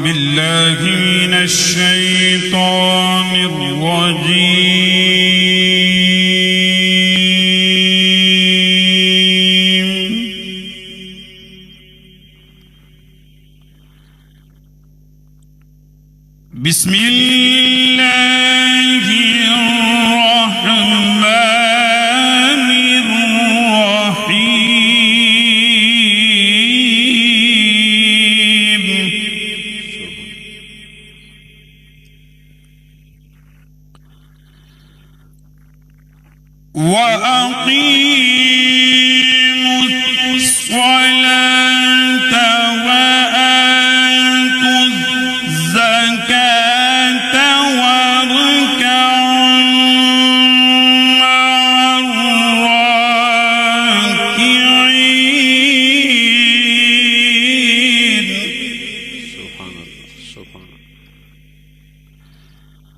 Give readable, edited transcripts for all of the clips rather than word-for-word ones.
بالله من الشيطان الرجيم. بسم الله الرحمن الرحيم. وأقيموا الصلاة وآتوا الزكاة واركعوا مع الراكعين.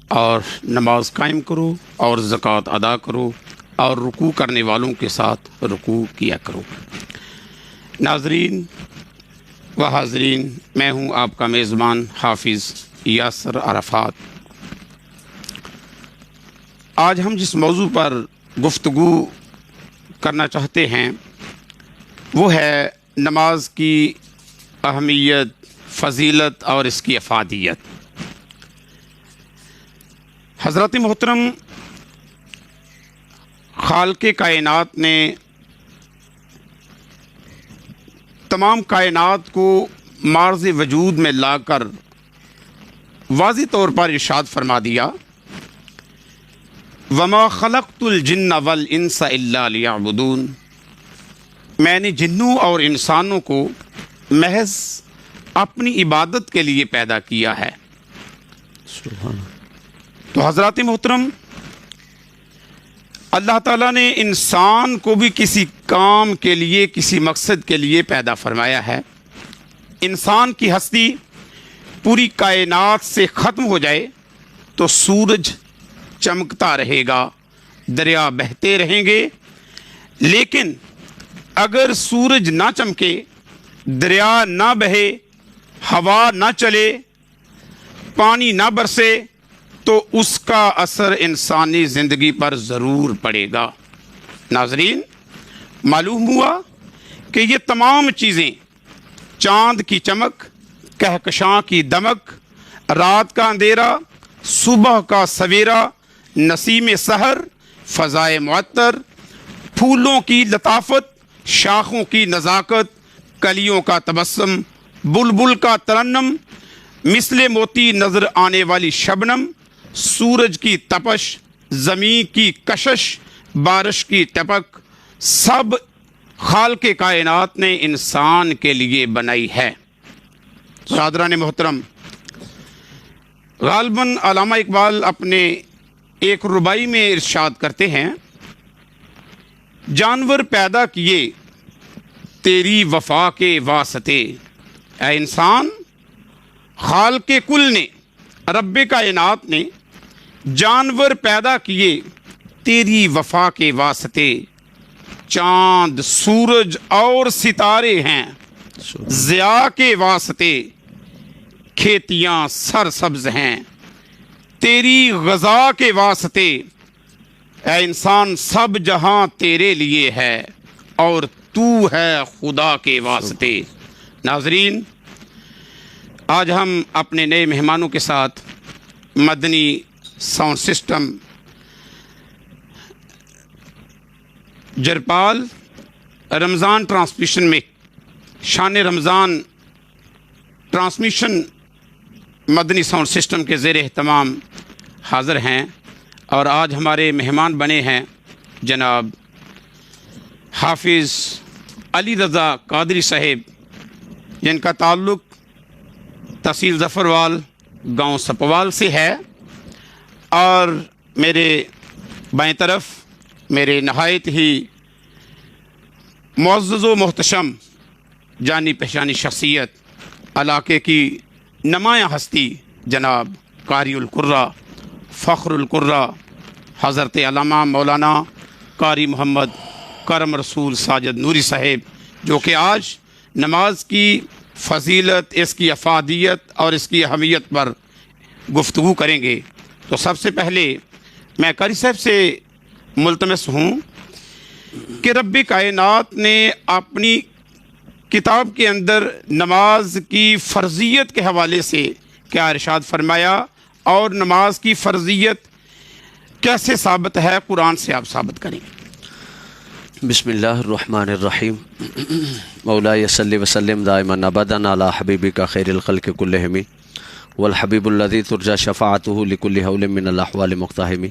اور نماز قائم کرو اور زکوٰۃ ادا کرو اور رکوع کرنے والوں کے ساتھ رکوع کیا کرو. ناظرین و حاضرین، میں ہوں آپ کا میزبان حافظ یاسر عرفات. آج ہم جس موضوع پر گفتگو کرنا چاہتے ہیں وہ ہے نماز کی اہمیت، فضیلت اور اس کی افادیت. حضرت محترم خالق کائنات نے تمام کائنات کو معرض وجود میں لا کر واضح طور پر ارشاد فرما دیا، وما خلقت الجن والانس الا لیعبدون. میں نے جنوں اور انسانوں کو محض اپنی عبادت کے لیے پیدا کیا ہے. تو حضرات محترم، اللہ تعالیٰ نے انسان کو بھی کسی کام کے لیے، کسی مقصد کے لیے پیدا فرمایا ہے. انسان کی ہستی پوری کائنات سے ختم ہو جائے تو سورج چمکتا رہے گا، دریا بہتے رہیں گے، لیکن اگر سورج نہ چمکے، دریا نہ بہے، ہوا نہ چلے، پانی نہ برسے تو اس کا اثر انسانی زندگی پر ضرور پڑے گا. ناظرین، معلوم ہوا کہ یہ تمام چیزیں، چاند کی چمک، کہکشاں کی دمک، رات کا اندھیرا، صبح کا سویرا، نسیم سحر، فضائے معطر، پھولوں کی لطافت، شاخوں کی نزاکت، کلیوں کا تبسم، بلبل کا ترنم، مثل موتی نظر آنے والی شبنم، سورج کی تپش، زمین کی کشش، بارش کی ٹپک، سب خالق کائنات نے انسان کے لیے بنائی ہے. برادران محترم، غالباً علامہ اقبال اپنے ایک ربائی میں ارشاد کرتے ہیں، جانور پیدا کیے تیری وفا کے واسطے. اے انسان، خالق کل نے، رب کائنات نے جانور پیدا کیے تیری وفا کے واسطے. چاند، سورج اور ستارے ہیں ضیاء کے واسطے. کھیتیاں سرسبز ہیں تیری غذا کے واسطے. اے انسان، سب جہاں تیرے لیے ہے اور تو ہے خدا کے واسطے. ناظرین، آج ہم اپنے نئے مہمانوں کے ساتھ مدنی ساؤنڈ سسٹم جرپال رمضان ٹرانسمیشن میں شان رمضان ٹرانسمیشن مدنی ساؤنڈ سسٹم کے زیر اہتمام حاضر ہیں، اور آج ہمارے مہمان بنے ہیں جناب حافظ علی رضا قادری صاحب، جن کا تعلق تحصیل ظفروال گاؤں سپوال سے ہے. اور میرے بائیں طرف میرے نہایت ہی معزز و محتشم جانی پہچانی شخصیت، علاقے کی نمایاں ہستی جناب قاری القرہ، فخر القرہ، حضرت علامہ مولانا قاری محمد کرم رسول ساجد نوری صاحب، جو کہ آج نماز کی فضیلت، اس کی افادیت اور اس کی اہمیت پر گفتگو کریں گے، تو سب سے پہلے میں قاری صاحب سے ملتمس ہوں کہ رب کائنات نے اپنی کتاب کے اندر نماز کی فرضیت کے حوالے سے کیا ارشاد فرمایا، اور نماز کی فرضیت کیسے ثابت ہے، قرآن سے آپ ثابت کریں۔ بسم اللہ الرحمن الرحیم۔ مولاي صلی وسلم دائما ابدا علی حبیبک خیر الخلق کلہم والحبیب الذی ترجى شفاعته لكل حول من الاحوال مقتحم۔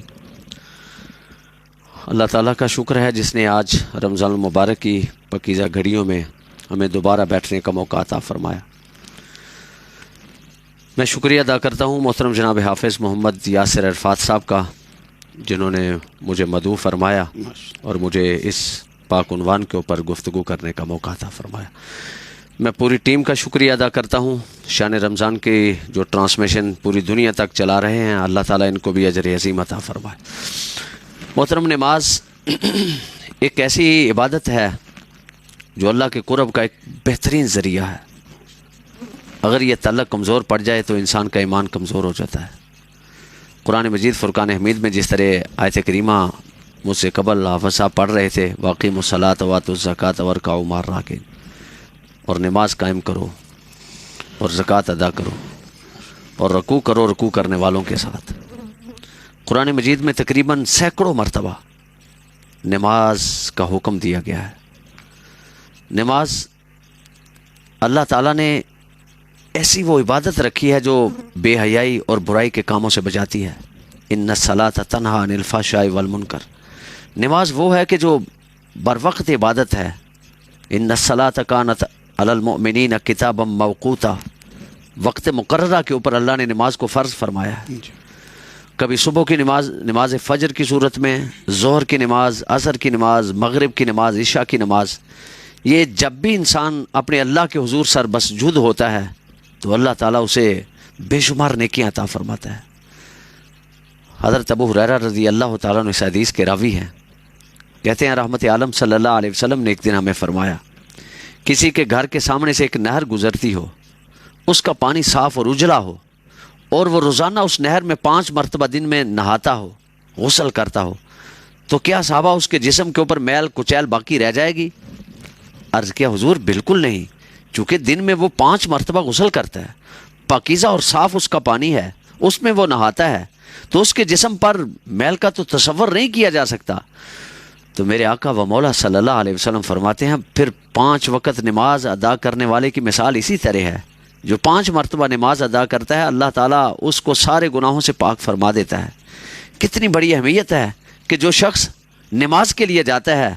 اللہ تعالیٰ کا شکر ہے جس نے آج رمضان المبارک کی پاکیزہ گھڑیوں میں ہمیں دوبارہ بیٹھنے کا موقع عطا فرمایا۔ میں شکریہ ادا کرتا ہوں محترم جناب حافظ محمد یاسر عرفات صاحب کا، جنہوں نے مجھے مدعو فرمایا اور مجھے اس پاک عنوان کے اوپر گفتگو کرنے کا موقع عطا فرمایا۔ میں پوری ٹیم کا شکریہ ادا کرتا ہوں، شان رمضان کی جو ٹرانسمیشن پوری دنیا تک چلا رہے ہیں، اللہ تعالیٰ ان کو بھی اجر عظیم عطا فرمائے۔ محترم، نماز ایک ایسی عبادت ہے جو اللہ کے قرب کا ایک بہترین ذریعہ ہے۔ اگر یہ تعلق کمزور پڑ جائے تو انسان کا ایمان کمزور ہو جاتا ہے۔ قرآن مجید فرقان حمید میں جس طرح آیت کریمہ مجھ سے قبل حافظ صاحب پڑھ رہے تھے، واقیموا الصلاۃ وآتوا الزکاۃ وارکعوا مع الراکعین، اور نماز قائم کرو اور زکوٰۃ ادا کرو اور رکوع کرو رکوع کرنے والوں کے ساتھ۔ قرآن مجید میں تقریباً سینکڑوں مرتبہ نماز کا حکم دیا گیا ہے۔ نماز اللہ تعالیٰ نے ایسی وہ عبادت رکھی ہے جو بے حیائی اور برائی کے کاموں سے بچاتی ہے۔ ان الصلاۃ تنہی عن الفحشاء والمنکر، نماز وہ ہے کہ جو بر وقت عبادت ہے۔ ان الصلاۃ کانت علی المؤمنین کتابا موقوتا، وقت مقررہ کے اوپر اللہ نے نماز کو فرض فرمایا ہے۔ کبھی صبح کی نماز، نماز فجر کی صورت میں، ظہر کی نماز، عصر کی نماز، مغرب کی نماز، عشاء کی نماز، یہ جب بھی انسان اپنے اللہ کے حضور سر بسجود ہوتا ہے تو اللہ تعالیٰ اسے بے شمار نیکیاں عطا فرماتا ہے۔ حضرت ابو ہریرہ رضی اللہ تعالیٰ عنہ اس حدیث کے راوی ہیں، کہتے ہیں رحمت عالم صلی اللہ علیہ وسلم نے ایک دن ہمیں فرمایا، کسی کے گھر کے سامنے سے ایک نہر گزرتی ہو، اس کا پانی صاف اور اجلا ہو، اور وہ روزانہ اس نہر میں 5 مرتبہ دن میں نہاتا ہو، غسل کرتا ہو، تو کیا صحابہ اس کے جسم کے اوپر میل کچیل باقی رہ جائے گی؟ عرض کیا حضور بالکل نہیں، چونکہ دن میں وہ 5 مرتبہ غسل کرتا ہے، پاکیزہ اور صاف اس کا پانی ہے، اس میں وہ نہاتا ہے، تو اس کے جسم پر میل کا تو تصور نہیں کیا جا سکتا۔ تو میرے آقا و مولا صلی اللہ علیہ وسلم فرماتے ہیں پھر 5 وقت نماز ادا کرنے والے کی مثال اسی طرح ہے، جو 5 مرتبہ نماز ادا کرتا ہے اللہ تعالیٰ اس کو سارے گناہوں سے پاک فرما دیتا ہے۔ کتنی بڑی اہمیت ہے کہ جو شخص نماز کے لیے جاتا ہے،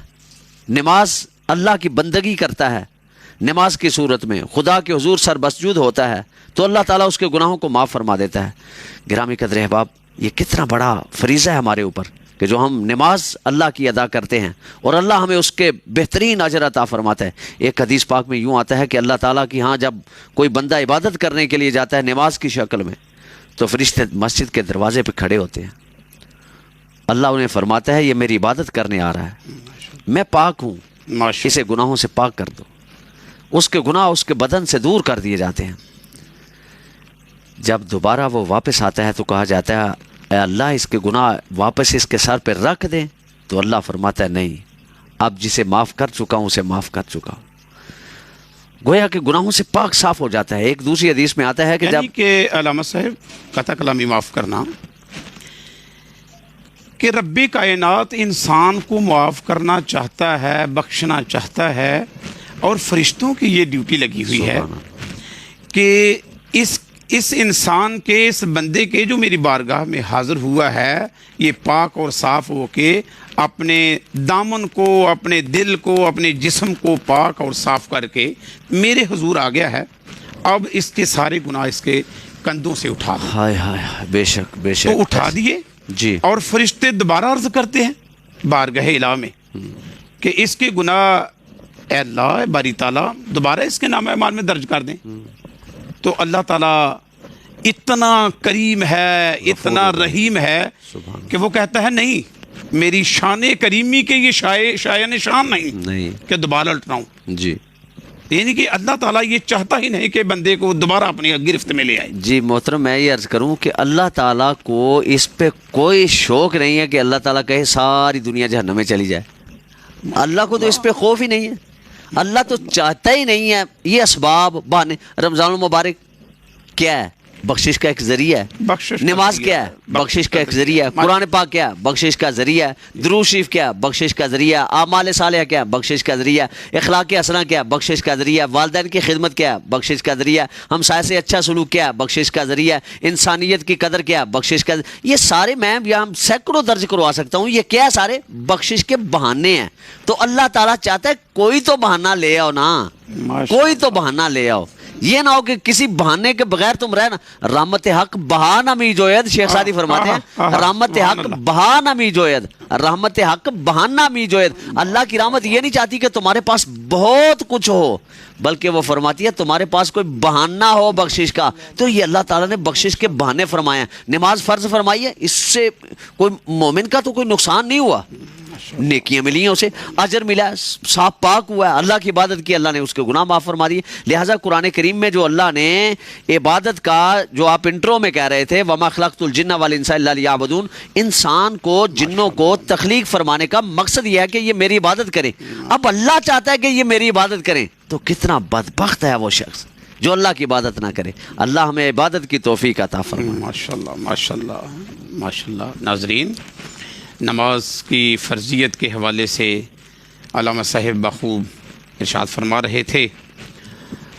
نماز اللہ کی بندگی کرتا ہے، نماز کی صورت میں خدا کے حضور سر بسجود ہوتا ہے تو اللہ تعالیٰ اس کے گناہوں کو معاف فرما دیتا ہے۔ گرامی قدر احباب، یہ کتنا بڑا فریضہ ہے ہمارے اوپر کہ جو ہم نماز اللہ کی ادا کرتے ہیں اور اللہ ہمیں اس کے بہترین اجر عطا فرماتا ہے۔ ایک حدیث پاک میں یوں آتا ہے کہ اللہ تعالیٰ کی ہاں جب کوئی بندہ عبادت کرنے کے لیے جاتا ہے نماز کی شکل میں، تو فرشتے مسجد کے دروازے پہ کھڑے ہوتے ہیں، اللہ انہیں فرماتا ہے یہ میری عبادت کرنے آ رہا ہے، میں پاک ہوں، اسے گناہوں سے پاک کر دو۔ اس کے گناہ اس کے بدن سے دور کر دیے جاتے ہیں۔ جب دوبارہ وہ واپس آتا ہے تو کہا جاتا ہے اے اللہ اس کے گناہ واپس اس کے سر پہ رکھ دیں، تو اللہ فرماتا ہے نہیں، اب جسے معاف کر چکا ہوں اسے معاف کر چکا ہوں۔ گویا کہ گناہوں سے پاک صاف ہو جاتا ہے۔ ایک دوسری حدیث میں آتا ہے کہ یعنی جب کہ علامہ صاحب قطع کلامی معاف کرنا، کہ رب کائنات انسان کو معاف کرنا چاہتا ہے، بخشنا چاہتا ہے، اور فرشتوں کی یہ ڈیوٹی لگی ہوئی ہے کہ اس انسان کے، اس بندے کے جو میری بارگاہ میں حاضر ہوا ہے، یہ پاک اور صاف ہو کے اپنے دامن کو، اپنے دل کو، اپنے جسم کو پاک اور صاف کر کے میرے حضور آ گیا ہے، اب اس کے سارے گناہ اس کے کندھوں سے اٹھا دیں۔ ہائے ہائے، بے شک بے شک، تو اٹھا دیے جی، اور فرشتے دوبارہ عرض کرتے ہیں بارگاہ الہ میں کہ اس کے گناہ اے اللہ باری تعالیٰ دوبارہ اس کے نام اعمال میں درج کر دیں۔ تو اللہ تعالیٰ اتنا کریم ہے، اتنا رحیم ہے کہ وہ کہتا ہے نہیں، میری شان کریمی کے یہ شایع نشان نہیں کہ دوبارہ لٹاؤں۔ جی، یعنی کہ اللہ تعالیٰ یہ چاہتا ہی نہیں کہ بندے کو دوبارہ اپنی گرفت میں لے آئے. جی محترم، میں یہ عرض کروں کہ اللہ تعالیٰ کو اس پہ کوئی شوق نہیں ہے کہ اللہ تعالیٰ کہے ساری دنیا جہنم میں چلی جائے. اللہ کو تو اس پہ خوف ہی نہیں ہے. اللہ تو چاہتا ہی نہیں ہے. یہ اسباب بہانے، رمضان المبارک کیا ہے؟ بخشش کا ایک ذریعہ ہے. بخشش. نماز کیا ہے؟ بخشش کا ایک ذریعہ ہے. قرآن پاک کیا ہے؟ بخشش کا ذریعہ ہے. درود شریف کیا ہے؟ بخشش کا ذریعہ ہے. اعمال صالحہ کیا ہے؟ بخشش کا ذریعہ ہے. اخلاق حسنہ کیا ہے؟ بخشش کا ذریعہ ہے. والدین کی خدمت کیا ہے؟ بخشش کا ذریعہ ہے. ہمسائے سے اچھا سلوک کیا ہے؟ بخشش کا ذریعہ ہے. انسانیت کی قدر کیا ہے؟ بخشش کا یہ سارے میں یہاں سینکڑوں درج کروا سکتا ہوں. یہ کیا ہے؟ سارے بخشش کے بہانے ہیں. تو اللہ تعالیٰ چاہتا ہے کوئی تو بہانہ لے آؤ نا، کوئی تو بہانہ لے آؤ. یہ نہ ہو کہ کسی بہانے کے بغیر تم رہنا. رحمت حق بہانہ می جوید، شیخ سعدی فرماتے ہیں رحمت حق بہانہ می جوید، رحمت حق بہانہ می جوید. اللہ کی رحمت یہ نہیں چاہتی کہ تمہارے پاس بہت کچھ ہو، بلکہ وہ فرماتی ہے تمہارے پاس کوئی بہانہ ہو بخشش کا. تو یہ اللہ تعالیٰ نے بخشش کے بہانے فرمائے ہیں. نماز فرض فرمائی ہے، اس سے کوئی مومن کا تو کوئی نقصان نہیں ہوا، نیکیاں ملی ہیں، اسے اجر ملا، صاف پاک ہوا ہے، اللہ کی عبادت کی، اللہ نے اس کے گناہ معاف فرما دیے. لہٰذا قرآن کریم میں جو اللہ نے عبادت کا، جو آپ انٹرو میں کہہ رہے تھے وَمَا خَلَقْتُ الْجِنَّ وَالْإِنسَ إِلَّا لِيَعْبُدُونَ، انسان کو، جنوں کو تخلیق فرمانے کا مقصد یہ ہے کہ یہ میری عبادت کریں. اب اللہ چاہتا ہے کہ یہ میری عبادت کریں، تو کتنا بدبخت ہے وہ شخص جو اللہ کی عبادت نہ کرے. اللہ ہمیں عبادت کی توفیق عطا فرمائے. ماشاءاللہ ماشاءاللہ ماشاءاللہ. ناظرین، نماز کی فرضیت کے حوالے سے علامہ صاحب بخوب ارشاد فرما رہے تھے.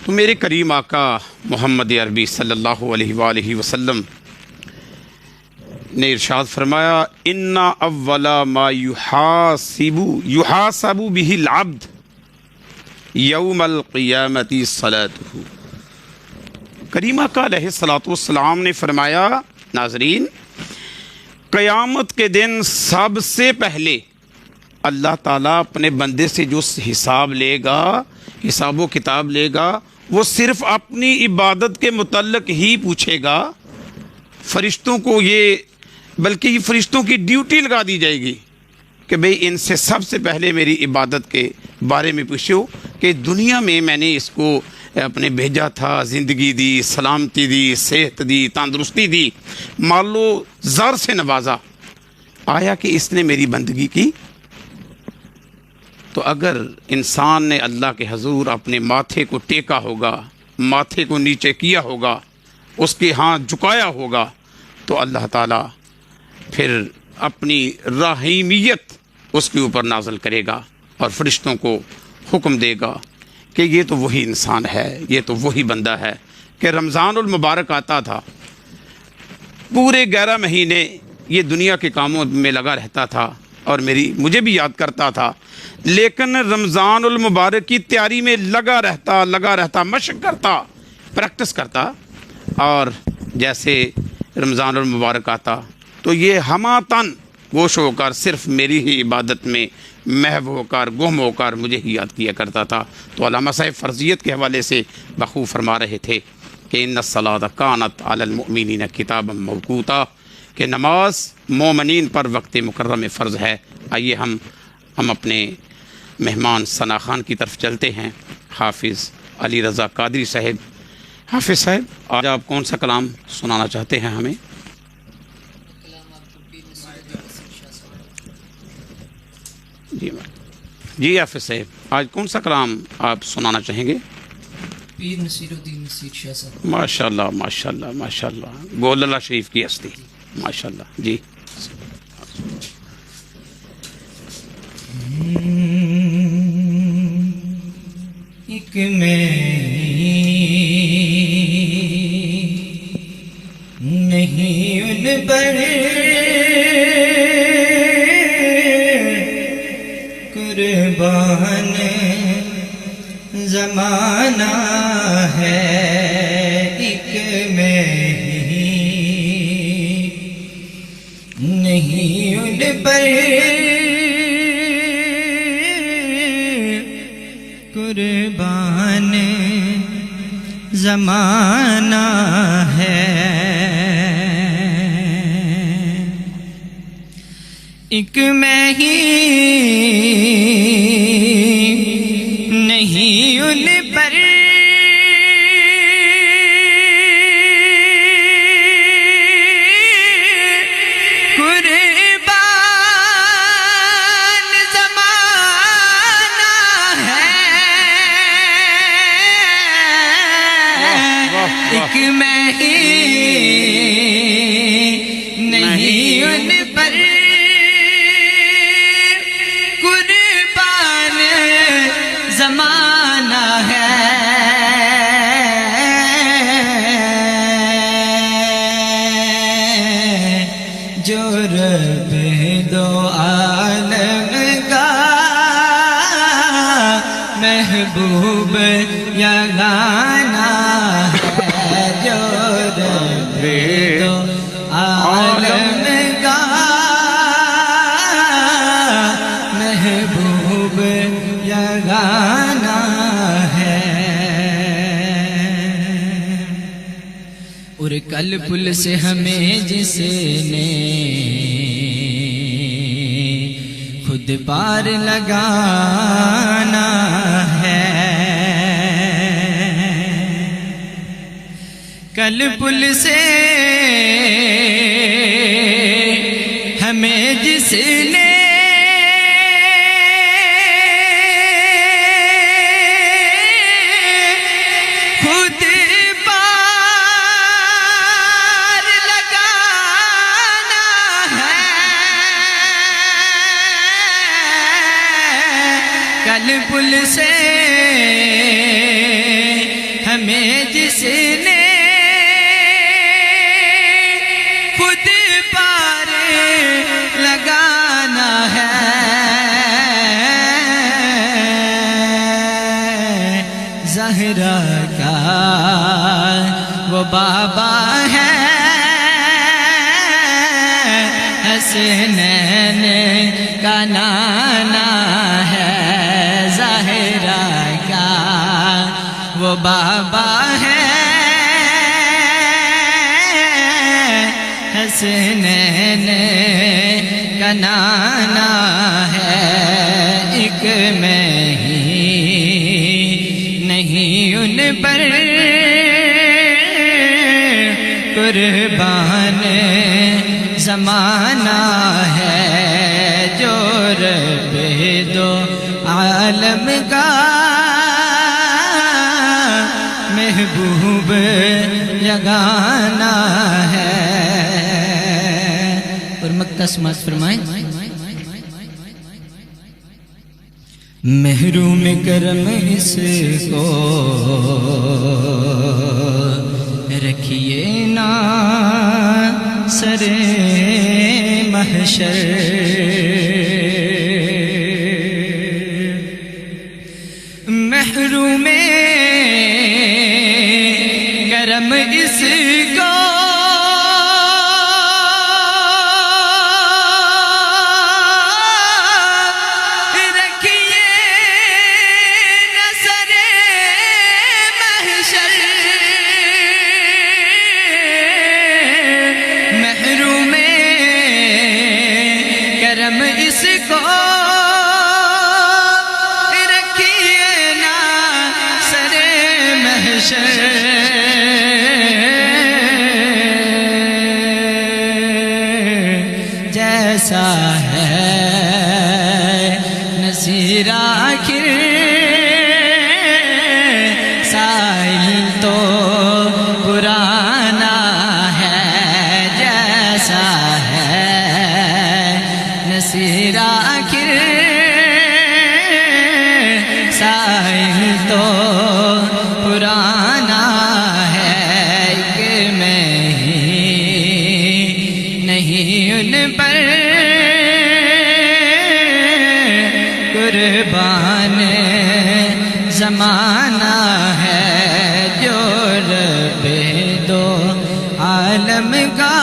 تو میرے کریم آقا محمد عربی صلی اللہ علیہ وآلہ وسلم نے ارشاد فرمایا ان اول ما یحاسب به العبد یوم القیامت صلاته. کریم آقا علیہ الصلوۃ والسلام نے فرمایا، ناظرین، قیامت کے دن سب سے پہلے اللہ تعالیٰ اپنے بندے سے جو حساب لے گا، حساب و کتاب لے گا، وہ صرف اپنی عبادت کے متعلق ہی پوچھے گا. فرشتوں کو بلکہ یہ فرشتوں کی ڈیوٹی لگا دی جائے گی کہ بھئی ان سے سب سے پہلے میری عبادت کے بارے میں پوچھو کہ دنیا میں میں نے اس کو اپنے بھیجا تھا، زندگی دی، سلامتی دی، صحت دی، تندرستی دی، مال و زر سے نوازا، آیا کہ اس نے میری بندگی کی؟ تو اگر انسان نے اللہ کے حضور اپنے ماتھے کو ٹیکا ہوگا، ماتھے کو نیچے کیا ہوگا، اس کے ہاتھ جھکایا ہوگا، تو اللہ تعالیٰ پھر اپنی رحیمیت اس کے اوپر نازل کرے گا اور فرشتوں کو حکم دے گا کہ یہ تو وہی انسان ہے، یہ تو وہی بندہ ہے کہ رمضان المبارک آتا تھا، پورے 11 مہینے یہ دنیا کے کاموں میں لگا رہتا تھا اور مجھے بھی یاد کرتا تھا، لیکن رمضان المبارک کی تیاری میں لگا رہتا، مشق کرتا، پریکٹس کرتا، اور جیسے رمضان المبارک آتا تو یہ ہمہ تن گوش ہو کر صرف میری ہی عبادت میں محو ہو کر، گم ہو کر مجھے ہی یاد کیا کرتا تھا. تو علامہ صاحب فرضیت کے حوالے سے بخوب فرما رہے تھے کہ ان الصلاۃ کانت علی المؤمنین کتابا موقوتا، کہ نماز مومنین پر وقت مکرم میں فرض ہے. آئیے ہم اپنے مہمان ثنا خان کی طرف چلتے ہیں. حافظ علی رضا قادری صاحب. حافظ صاحب، آج آپ کون سا کلام سنانا چاہتے ہیں ہمیں؟ جی حافظ صاحب، آج کون سا کلام آپ سنانا چاہیں گے؟ پیر نصیر الدین نصیر شاہ صاحب. ماشاء اللہ ماشاء اللہ ماشاء اللہ، گول اللہ شریف کی ہستی، ماشاء اللہ. جی ایک میں نہیں ان پر قربان زمانہ ہے، ایک میں نہیں ان پر قربان زمانہ ہے، ایک میں ہی نہیں ان پر ایک میں ہی نہیں ان پر قربان زمانہ ہے جو رب دو عالم کا محبوب یگانہ ہے جو رب دو عالم کا محبوب یگانہ ہے اور کل پل سے ہمیں جس نے خود پار لگانا ہے کل پل سے ہمیں جس نے خود پار لگانا ہے کل پل سے ہمیں جس نے خود پار لگانا ہے زہرا کا وہ بابا ہے حسنین کا نانا ہے زہرا کا وہ بابا ہے حسنین کا نانا ہے ایک میں ہی نہیں ان پر قربان زمانہ ہے جو رب دو عالم کا محبوب یگانہ ہے اور مکہ سماعت فرمائیں محروم کرم اس کو رکھیے نا سر محشر محروم کرم اس کو کرم اس کو رکھیے نا سر محشر جیسا ہے نصیر آخر سائل تو پرانا ہے جیسا ہے نصیر آخر سائل تو پرانا ہے کہ میں ہی نہیں ان پر قربان زمانہ ہے جو رب دو عالم کا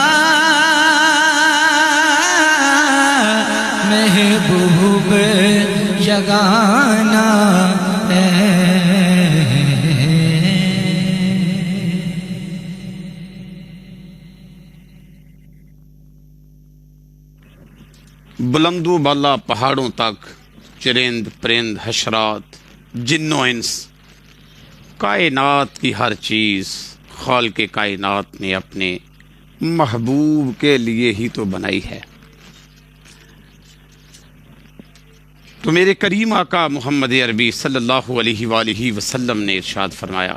محبوب یگانہ ہے بلند و بالا پہاڑوں تک چرند پرند حشرات جن و انس کائنات کی ہر چیز خالق کائنات نے اپنے محبوب کے لیے ہی تو بنائی ہے. تو میرے کریم آقا محمد عربی صلی اللہ علیہ وآلہ وسلم نے ارشاد فرمایا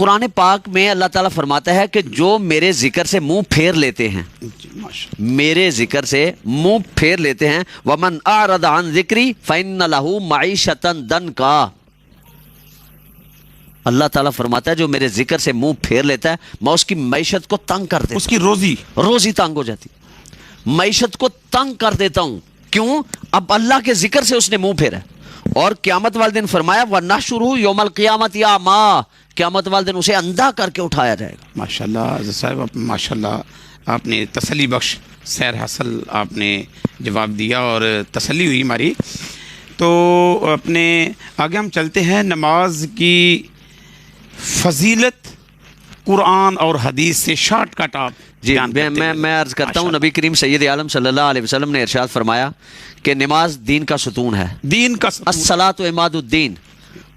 قرآن پاک میں اللہ تعالیٰ فرماتا ہے کہ جو میرے ذکر سے منہ پھیر لیتے ہیں، جی ماشاء اللہ، میرے ذکر سے منہ پھیر لیتے ہیں، وَمَنْ أَعْرَضَ عَنْ ذِكْرِي فَإِنَّ لَهُ مَعِيشَةً ضَنْكًا، اللہ تعالیٰ فرماتا ہے جو میرے ذکر سے منہ پھیر لیتا ہے میں اس کی معیشت کو تنگ کر دیتا اس کی روزی ہوں، روزی تنگ ہو جاتی، معیشت کو تنگ کر دیتا ہوں، کیوں؟ اب اللہ کے ذکر سے اس نے منہ پھیرا ہے۔ اور قیامت والے دن فرمایا وَنَحْشُرُهُ يَوْمَ الْقِيَامَةِ أَعْمَىٰ، قیامت والے دن اسے اندھا کر کے اٹھایا جائے گا۔ ماشاء اللہ حضرت صاحب، ماشاء اللہ آپ نے تسلی بخش سیر حاصل آپ نے جواب دیا اور تسلی ہوئی ہماری۔ تو اپنے آگے ہم چلتے ہیں، نماز کی فضیلت قرآن اور حدیث سے شارٹ کٹ آپ جی بیان کرتے ہیں۔ میں عرض کرتا ہوں، نبی کریم سید عالم صلی اللہ علیہ وسلم نے ارشاد فرمایا کہ نماز دین کا ستون ہے، دین کا الصلاۃ عماد الدین،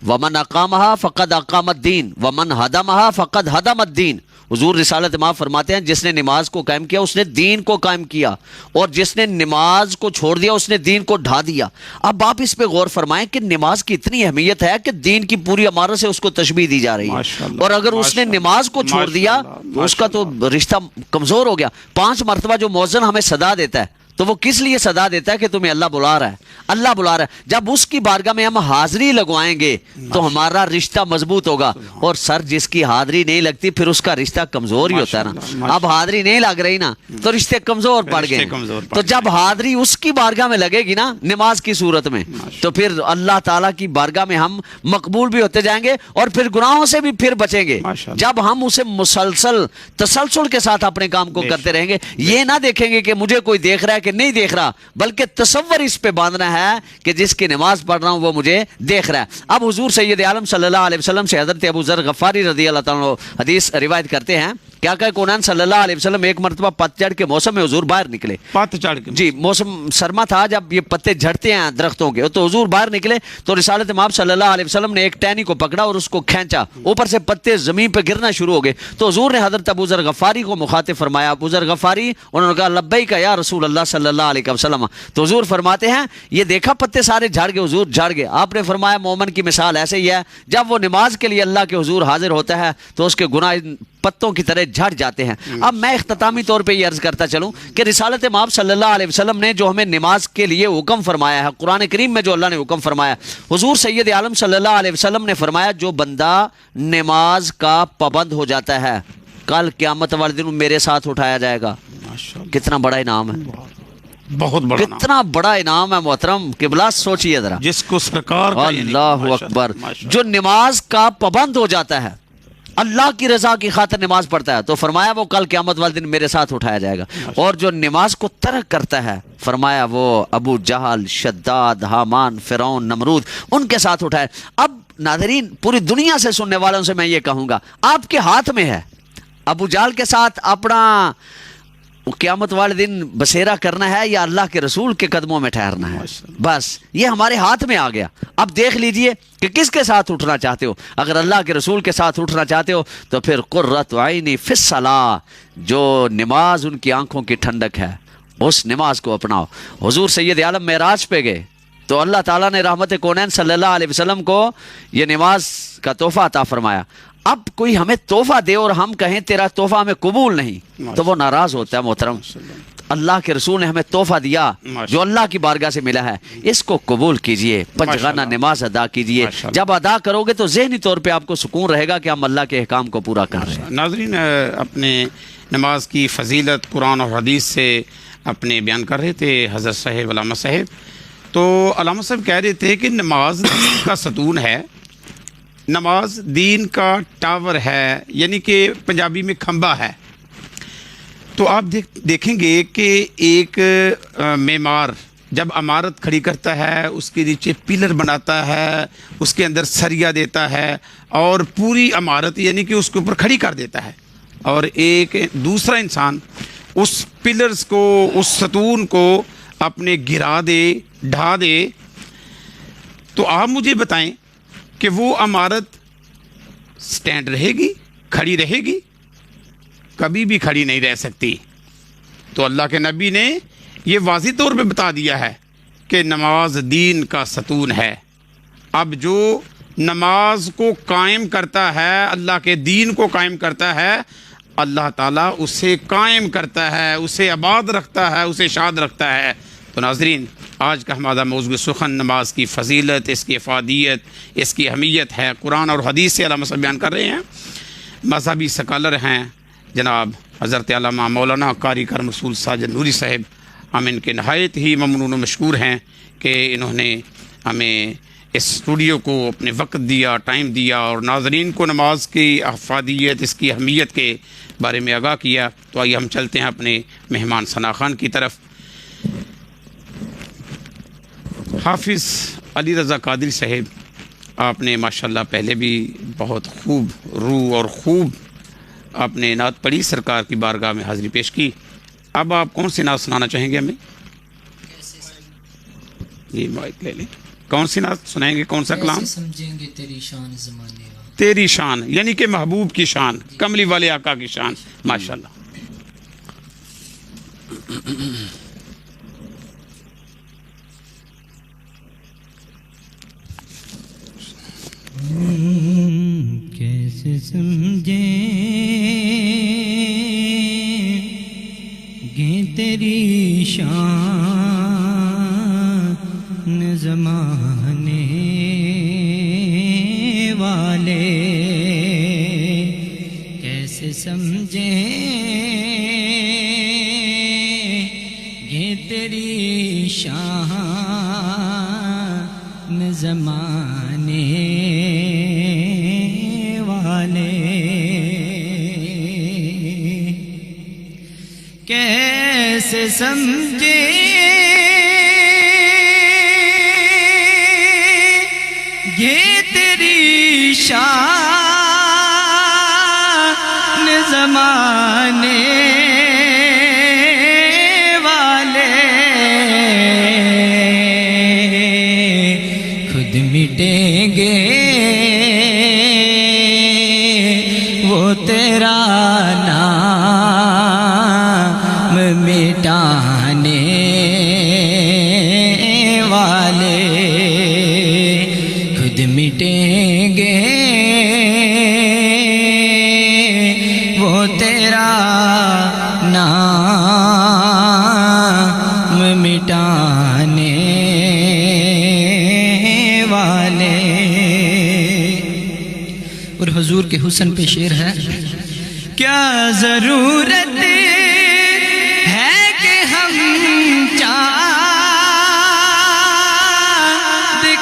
ومن اقامها فقد اقام الدین ومن هدمها فقد هدم الدین۔ حضور رسالت مآب فرماتے ہیں جس نے نماز کو قائم کیا اس نے دین کو قائم کیا، اور جس نے نماز کو چھوڑ دیا اس نے دین کو ڈھا دیا۔ اب آپ اس پہ غور فرمائیں کہ نماز کی اتنی اہمیت ہے کہ دین کی پوری عمارت سے اس کو تشبیہ دی جا رہی ہے، ماشاءاللہ، اور اگر اس نے نماز کو چھوڑ دیا تو اس کا تو رشتہ کمزور ہو گیا۔ 5 مرتبہ جو مؤذن ہمیں صدا دیتا ہے تو وہ کس لیے صدا دیتا ہے کہ تمہیں اللہ بلا رہا ہے، اللہ بلا رہا ہے۔ جب اس کی بارگاہ میں ہم حاضری لگوائیں گے تو ہمارا رشتہ مضبوط ہوگا، اور سر جس کی حاضری نہیں لگتی پھر اس کا رشتہ کمزور ہی ہوتا ہے نا۔ اب حاضری نہیں لگ رہی نا تو رشتے کمزور پڑ گئے، تو جب حاضری اس کی بارگاہ میں لگے گی نا نماز کی صورت میں تو پھر اللہ تعالیٰ کی بارگاہ میں ہم مقبول بھی ہوتے جائیں گے، اور پھر گناہوں سے بھی پھر بچیں گے جب ہم اسے مسلسل تسلسل کے ساتھ اپنے کام کو کرتے رہیں گے۔ یہ نہ دیکھیں گے کہ مجھے کوئی دیکھ رہا ہے کہ نہیں دیکھ رہا، بلکہ تصور اس پہ باندھنا ہے کہ جس کی نماز پڑھ رہا ہوں وہ مجھے دیکھ رہا ہے۔ اب حضور سید عالم صلی اللہ علیہ وسلم سے حضرت ابو ذر غفاری رضی اللہ تعالیٰ عنہ حدیث روایت کرتے ہیں، کیا کہ کونان صلی اللہ علیہ وسلم ایک مرتبہ پتجھڑ کے موسم میں حضور باہر نکلے، پتجھڑ کے جی موسم سرما تھا جب یہ پتے جھڑتے ہیں درختوں کے، تو حضور باہر نکلے تو رسالت مآب صلی اللہ علیہ وسلم نے ایک ٹہنی کو پکڑا اور اس کو کھینچا، اوپر سے پتے زمین پہ گرنا شروع ہو گئے، تو حضور نے حضرت ابو ذر غفاری کو مخاطب فرمایا، ابو ذر غفاری، انہوں نے کہا لبیک یا رسول اللہ صلی اللہ علیہ وسلم۔ تو حضور فرماتے ہیں یہ دیکھا پتے سارے جھڑ گئے، حضور جھڑ گئے۔ آپ نے فرمایا مومن کی مثال ایسے ہی ہے، جب وہ نماز کے لیے اللہ کے حضور حاضر ہوتا ہے تو اس کے گناہ پتوں کی طرح جھڑ جاتے ہیں۔ اب میں اختتامی طور پہ یہ عرض کرتا چلوں کہ رسالت مآب صلی اللہ علیہ وسلم نے جو ہمیں نماز کے لیے حکم فرمایا ہے، قرآن کریم میں جو اللہ نے حکم فرمایا، حضور سید عالم صلی اللہ علیہ وسلم نے فرمایا جو بندہ نماز کا پابند ہو جاتا ہے کل قیامت والے دن میرے ساتھ اٹھایا جائے گا۔ کتنا بڑا انعام ہے، بہت بڑا کتنا بڑا انعام ہے محترم قبلہ، سوچئے ذرا، جس کو سرکار کا اللہ اکبر، جو نماز کا پابند ہو جاتا ہے، اللہ کی رضا کی خاطر نماز پڑھتا ہے، تو فرمایا وہ کل قیامت والے دن میرے ساتھ اٹھایا جائے گا۔ اور جو نماز کو ترک کرتا ہے، فرمایا وہ ابو جہل، شداد، حامان، فرعون، نمرود، ان کے ساتھ اٹھایا۔ اب ناظرین پوری دنیا سے سننے والوں سے میں یہ کہوں گا، آپ کے ہاتھ میں ہے ابو جہل کے ساتھ اپنا قیامت والے دن بسیرا کرنا ہے یا اللہ کے رسول کے قدموں میں ٹھہرنا ہے، بس یہ ہمارے ہاتھ میں آ گیا۔ اب دیکھ لیجئے کہ کس کے ساتھ اٹھنا چاہتے ہو۔ اگر اللہ کے رسول کے ساتھ اٹھنا چاہتے ہو تو پھر قرۃ عینی فی الصلاۃ، جو نماز ان کی آنکھوں کی ٹھنڈک ہے اس نماز کو اپناؤ۔ حضور سید عالم معراج پہ گئے تو اللہ تعالیٰ نے رحمت کونین صلی اللہ علیہ وسلم کو یہ نماز کا تحفہ عطا فرمایا۔ اب کوئی ہمیں تحفہ دے اور ہم کہیں تیرا تحفہ ہمیں قبول نہیں تو وہ ناراض ہوتا ہے محترم۔ اللہ کے رسول نے ہمیں تحفہ دیا جو اللہ کی بارگاہ سے ملا ہے، اس کو قبول کیجئے، پنجگانہ نماز ادا کیجئے۔ جب ادا کرو گے تو ذہنی طور پہ آپ کو سکون رہے گا کہ ہم اللہ کے احکام کو پورا کر رہے ہیں۔ ناظرین اپنے نماز کی فضیلت قرآن اور حدیث سے اپنے بیان کر رہے تھے حضرت صاحب علامہ صاحب۔ تو علامہ صاحب کہہ رہے تھے کہ نماز دین کا ستون ہے، نماز دین کا ٹاور ہے، یعنی کہ پنجابی میں کھمبا ہے۔ تو آپ دیکھیں گے کہ ایک معمار جب عمارت کھڑی کرتا ہے اس کے نیچے پلر بناتا ہے، اس کے اندر سریا دیتا ہے اور پوری عمارت یعنی کہ اس کے اوپر کھڑی کر دیتا ہے، اور ایک دوسرا انسان اس پلرز کو، اس ستون کو اپنے گرا دے، ڈھا دے۔ تو آپ مجھے بتائیں کہ وہ عمارت سٹینڈ رہے گی، کھڑی رہے گی؟ کبھی بھی کھڑی نہیں رہ سکتی۔ تو اللہ کے نبی نے یہ واضح طور پہ بتا دیا ہے کہ نماز دین کا ستون ہے۔ اب جو نماز کو قائم کرتا ہے، اللہ کے دین کو قائم کرتا ہے، اللہ تعالیٰ اسے قائم کرتا ہے، اسے آباد رکھتا ہے، اسے شاد رکھتا ہے۔ تو ناظرین، آج کا ہمارا موضوع سخن نماز کی فضیلت، اس کی افادیت، اس کی اہمیت ہے۔ قرآن اور حدیث سے علامہ صاحب بیان کر رہے ہیں، مذہبی سکالر ہیں جناب حضرت علامہ مولانا قاری کرم رسول ساجد نوری صاحب۔ ہم ان کے نہایت ہی ممنون و مشکور ہیں کہ انہوں نے ہمیں اس اسٹوڈیو کو اپنے وقت دیا، ٹائم دیا، اور ناظرین کو نماز کی افادیت، اس کی اہمیت کے بارے میں آگاہ کیا۔ تو آئیے ہم چلتے ہیں اپنے مہمان ثنا خان کی طرف۔ حافظ علی رضا قادری صاحب، آپ نے ماشاءاللہ پہلے بھی بہت خوب روح اور خوب آپ نے نعت پڑھی، سرکار کی بارگاہ میں حاضری پیش کی۔ اب آپ کون سی نعت سنانا چاہیں گے ہمیں؟ جی مائک لے لیں۔ کون سی نعت سنائیں گے؟ کون سا کلام؟ سمجھیں گے تیری شان زمانے والا۔ تیری شان یعنی کہ محبوب کی شان، کملی والے آقا کی شان، ماشاءاللہ۔ کیسے سمجھیں گے تیری شان زمانے والے، کیسے سمجھیں گے تیری شان زمانے والے، کیسے سمجھے یہ تیری شان زمانے والے، خود مٹیں گے وہ تیرا نام مٹانے والے، خود مٹیں گے وہ تیرا نام مٹانے والے۔ اور حضور کے حسن پہ شعر ہے، کیا ضرورت ہے کہ ہم چاند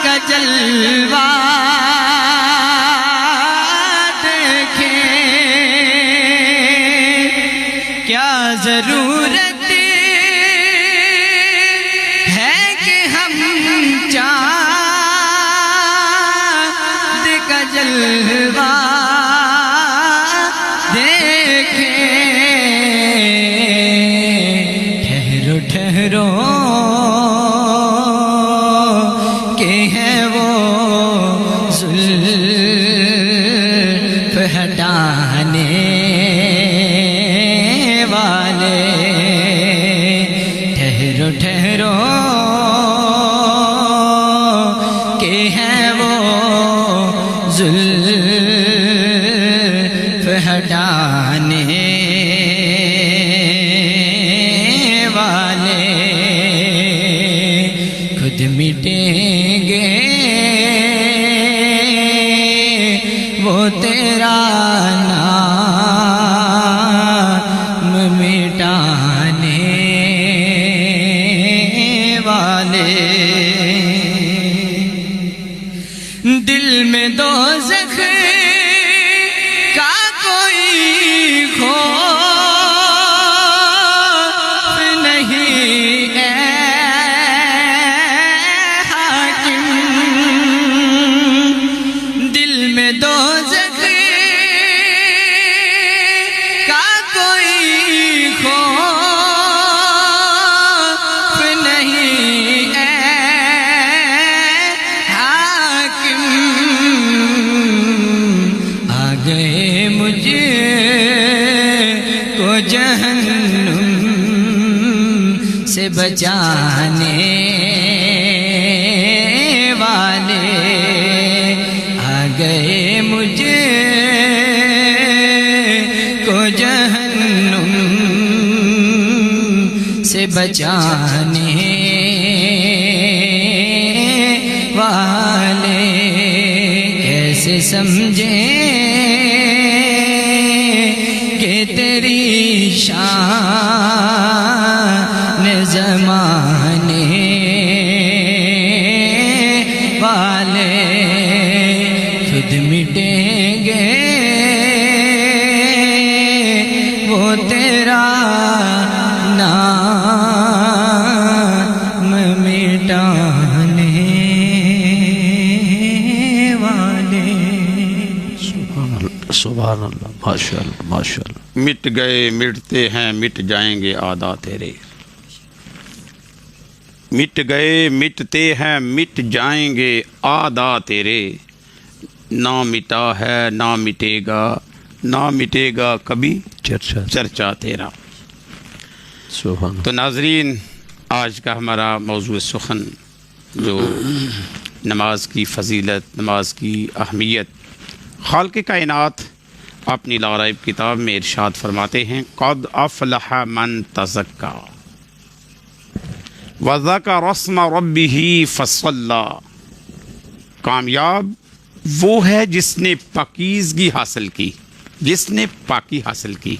کا جلوہ دیکھیں، کیا ضرورت ہے کہ ہم چاند کا جلوہ ٹھہرو کہ ہے وہ زلف ہٹانے والے، ٹھہرو ٹھہرو کہ ہے وہ زلف ہٹانے والے، خود مٹیں گے وہ تیرا نام مٹانے والے۔ دل میں دوزخ کا کوئی خوف نہیں ہے حاکم، دل میں دوزخ کا کوئی خوف نہیں ہے حاکم، آ گئے مجھے کو جہنم سے بچانے والے، آ سے بچانے والے کیسے سمجھیں کہ تیری شان زمانے والے خود مٹیں گے وہ تیرا نام مٹانے والے. سبحان اللہ، ماشاء اللہ ماشاء اللہ. مٹ گئے مٹتے ہیں مٹ جائیں گے آدا تیرے. مٹ گئے مٹتے ہیں مٹ جائیں گے آدا تیرے. نہ مٹا ہے نہ مٹے گا، نہ مٹے گا کبھی چرچا تیرا. سبحان اللہ. تو ناظرین، آج کا ہمارا موضوع سخن جو نماز کی فضیلت، نماز کی اہمیت، خالق کائنات اپنی لاریب کتاب میں ارشاد فرماتے ہیں قد افلح من تزکا وذکر اسم ربہ فصلی. کامیاب وہ ہے جس نے پاکیزگی حاصل کی، جس نے پاکی حاصل کی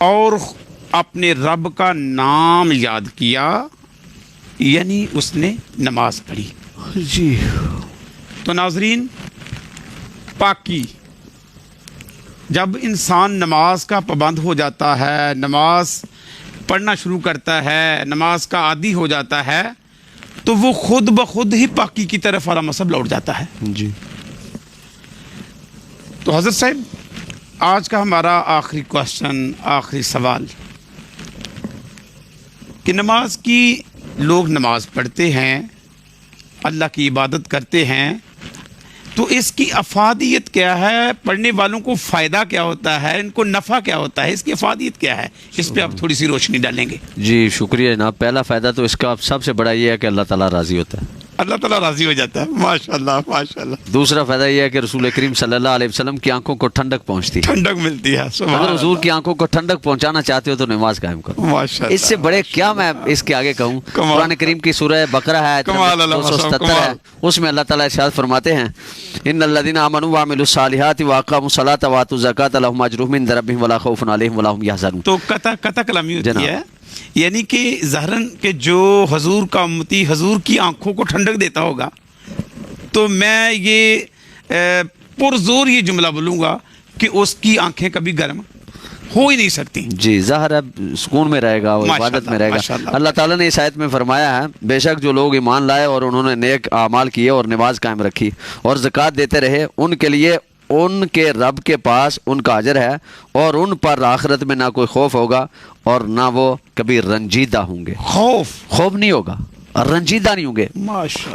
اور اپنے رب کا نام یاد کیا، یعنی اس نے نماز پڑھی. جی. تو ناظرین، پاکی، جب انسان نماز کا پابند ہو جاتا ہے، نماز پڑھنا شروع کرتا ہے، نماز کا عادی ہو جاتا ہے، تو وہ خود بخود ہی پاکی کی طرف والا مصب لوٹ جاتا ہے. جی. تو حضرت صاحب، آج کا ہمارا آخری کوشچن، آخری سوال کہ نماز کی لوگ نماز پڑھتے ہیں، اللہ کی عبادت کرتے ہیں، تو اس کی افادیت کیا ہے؟ پڑھنے والوں کو فائدہ کیا ہوتا ہے؟ ان کو نفع کیا ہوتا ہے؟ اس کی افادیت کیا ہے؟ اس پہ آپ تھوڑی سی روشنی ڈالیں گے. جی شکریہ جناب. پہلا فائدہ تو اس کا سب سے بڑا یہ ہے کہ اللہ تعالیٰ راضی ہوتا ہے، اللہ تعالیٰ راضی ہو جاتا ہے. ماشاء اللہ ماشاء اللہ. دوسرا فائدہ یہ ہے کہ رسول کریم صلی اللہ علیہ وسلم کی آنکھوں کو ٹھنڈک پہنچتی ہے. ٹھنڈک ملتی ہے. اگر حضور کی آنکھوں کو ٹھنڈک پہنچانا چاہتے ہو تو نماز قائم کرو. ماشاء اللہ. اس سے بڑے کیا میں اس کے آگے کہوں. قرآن کریم کی سورہ بقرہ ہے 277 ہے، اس میں اللہ تعالیٰ ارشاد فرماتے ہیں ان الذین آمنوا وعملوا الصالحات واقاموا الصلاۃ وآتوا الزکاۃ لهم اجرهم عند ربهم ولا خوف علیہم ولا هم یحزنون. تو قطع کلامی ہوتی ہے، یعنی کہ ظاہراً کہ جو حضور کا امتی حضور کی آنکھوں کو ٹھنڈک دیتا ہوگا، تو میں یہ پرزور یہ جملہ بولوں گا کہ اس کی آنکھیں کبھی گرم ہو ہی نہیں سکتی. جی ظاہر ہے سکون میں رہے گا اور عبادت میں رہے گا. اللہ تعالیٰ نے اس آیت میں فرمایا ہے بے شک جو لوگ ایمان لائے اور انہوں نے نیک اعمال کیے اور نماز قائم رکھی اور زکوٰۃ دیتے رہے، ان کے لیے ان کے رب کے پاس ان کا اجر ہے اور ان پر آخرت میں نہ کوئی خوف ہوگا اور نہ وہ کبھی رنجیدہ ہوں گے. خوف نہیں ہوگا اور رنجیدہ نہیں ہوں گے.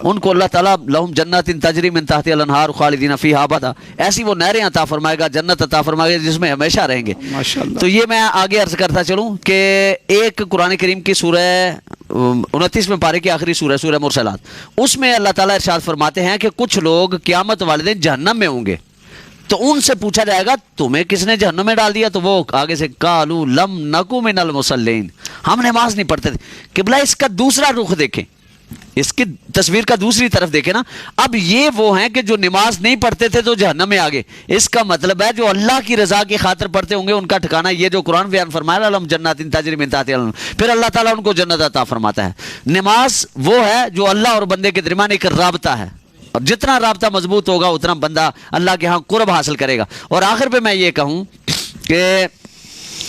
ان کو اللہ تعالیٰ لہم جنات تجری من تحتها الانہار خالدین فیہا ابدا، ایسی وہ نہریں عطا فرمائے گا، جنت عطا فرمائے گا جس میں ہمیشہ رہیں گے. تو یہ میں آگے عرض کرتا چلوں کہ ایک قرآن کریم کی سورہ 29 پارے کی آخری سورہ مرسلات، اس میں اللہ تعالیٰ ارشاد فرماتے ہیں کہ کچھ لوگ قیامت والے دن جہنم میں ہوں گے. تو ان سے پوچھا جائے گا تمہیں کس نے جہنم میں ڈال دیا؟ تو وہ آگے سے قالوا لم نکو من المصلین، ہم نماز نہیں پڑھتے تھے. قبلہ اس کا دوسرا رخ دیکھیں، اس کی تصویر کا دوسری طرف دیکھیں نا. اب یہ وہ ہیں کہ جو نماز نہیں پڑھتے تھے تو جہنم میں آگے. اس کا مطلب ہے جو اللہ کی رضا کی خاطر پڑھتے ہوں گے ان کا ٹھکانہ یہ جو قرآن بیان فرمایا لہم جنات تجری من تحتها الانہار، پھر اللہ تعالیٰ ان کو جنت عطا فرماتا ہے. نماز وہ ہے جو اللہ اور بندے کے درمیان ایک رابطہ ہے، اور جتنا رابطہ مضبوط ہوگا اتنا بندہ اللہ کے ہاں قرب حاصل کرے گا. اور آخر پہ میں یہ کہوں کہ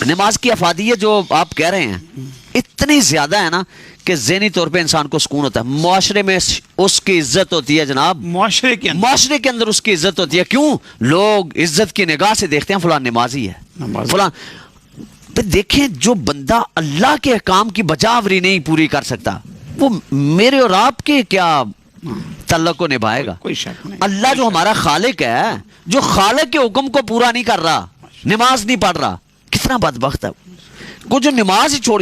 نماز کی افادیت جو آپ کہہ رہے ہیں اتنی زیادہ ہے نا کہ ذہنی طور پہ انسان کو سکون ہوتا ہے. معاشرے میں اس کی عزت ہوتی ہے جناب، معاشرے کے اندر اس کی عزت ہوتی ہے. کیوں؟ لوگ عزت کی نگاہ سے دیکھتے ہیں فلاں نمازی ہے، فلاں. دیکھیں جو بندہ اللہ کے احکام کی بجاوری نہیں پوری کر سکتا وہ میرے اور آپ کے کیا تعلق کو نبھائے گا؟ اللہ جو ہمارا خالق ہے، جو خالق کے حکم کو پورا نہیں کر رہا، نماز نہیں پڑھ رہا، کتنا بدبخت ہے. کو جو نماز ہی چھوڑ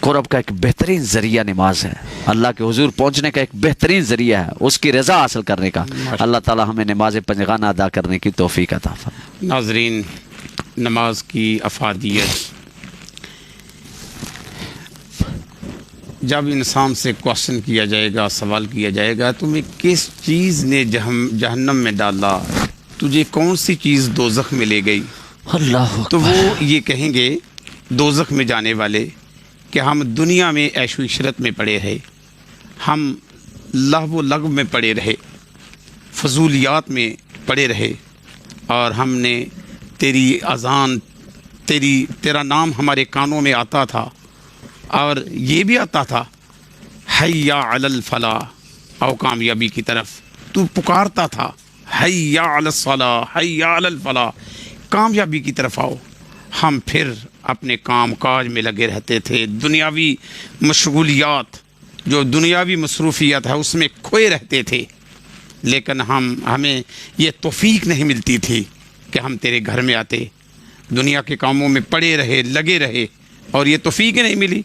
قرب کا ایک بہترین ذریعہ نماز ہے، اللہ کے حضور پہنچنے کا ایک بہترین ذریعہ ہے، اس کی رضا حاصل کرنے کا۔ اللہ تعالی ہمیں نماز پنجگانہ ادا کرنے کی توفیق عطا فرمائے۔ ناظرین، نماز کی افادیت، جب انسان سے کوشچن کیا جائے گا، سوال کیا جائے گا تمہیں کس چیز نے جہنم میں ڈالا، تجھے کون سی چیز دوزخ میں لے گئی، اللہ تو وہ یہ کہیں گے دوزخ میں جانے والے کہ ہم دنیا میں عیش و عشرت میں پڑے رہے، ہم لہو و لغو میں پڑے رہے، فضولیات میں پڑے رہے، اور ہم نے تیری اذان، تیرا نام ہمارے کانوں میں آتا تھا، اور یہ بھی آتا تھا حی علی الفلاح، او کامیابی کی طرف تو پکارتا تھا، حی علی الصلاح، حی علی الفلاح، کامیابی کی طرف آؤ۔ ہم پھر اپنے کام کاج میں لگے رہتے تھے، دنیاوی مشغولیات، جو دنیاوی مصروفیات ہے اس میں کھوئے رہتے تھے، لیکن ہمیں یہ توفیق نہیں ملتی تھی کہ ہم تیرے گھر میں آتے، دنیا کے کاموں میں پڑے رہے، لگے رہے، اور یہ توفیق نہیں ملی،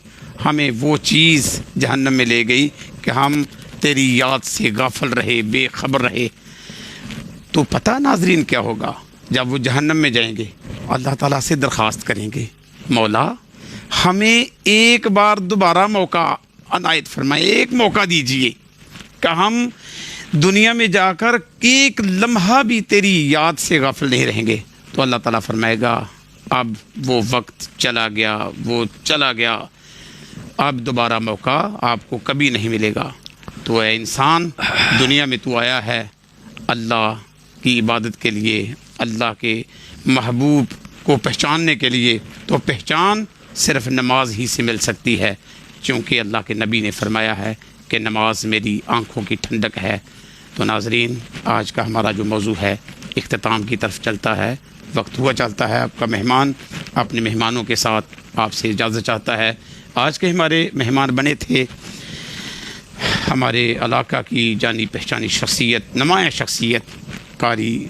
ہمیں وہ چیز جہنم میں لے گئی کہ ہم تیری یاد سے غافل رہے، بے خبر رہے۔ تو پتہ ناظرین کیا ہوگا جب وہ جہنم میں جائیں گے؟ اللہ تعالیٰ سے درخواست کریں گے، مولا ہمیں ایک بار دوبارہ موقع عنایت فرمائے، ایک موقع دیجئے کہ ہم دنیا میں جا کر ایک لمحہ بھی تیری یاد سے غافل نہیں رہیں گے۔ تو اللہ تعالیٰ فرمائے گا اب وہ وقت چلا گیا، وہ چلا گیا، اب دوبارہ موقع آپ کو کبھی نہیں ملے گا۔ تو اے انسان، دنیا میں تو آیا ہے اللہ کی عبادت کے لیے، اللہ کے محبوب کو پہچاننے کے لیے، تو پہچان صرف نماز ہی سے مل سکتی ہے، چونکہ اللہ کے نبی نے فرمایا ہے کہ نماز میری آنکھوں کی ٹھنڈک ہے۔ تو ناظرین، آج کا ہمارا جو موضوع ہے اختتام کی طرف چلتا ہے، وقت ہوا چلتا ہے۔ آپ کا مہمان اپنے مہمانوں کے ساتھ آپ سے اجازت چاہتا ہے۔ آج کے ہمارے مہمان بنے تھے ہمارے علاقہ کی جانی پہچانی شخصیت، نمایاں شخصیت، قاری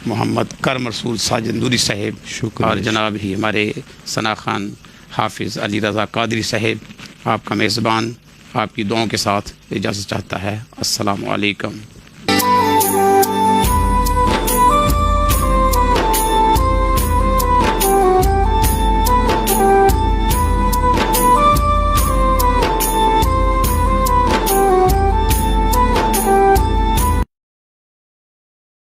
محمد کرم رسول ساجد نوری صاحب، اور جناب ہی ہمارے ثنا خان حافظ علی رضا قادری صاحب۔ آپ کا میزبان آپ کی دعاؤں کے ساتھ اجازت چاہتا ہے۔ السلام علیکم۔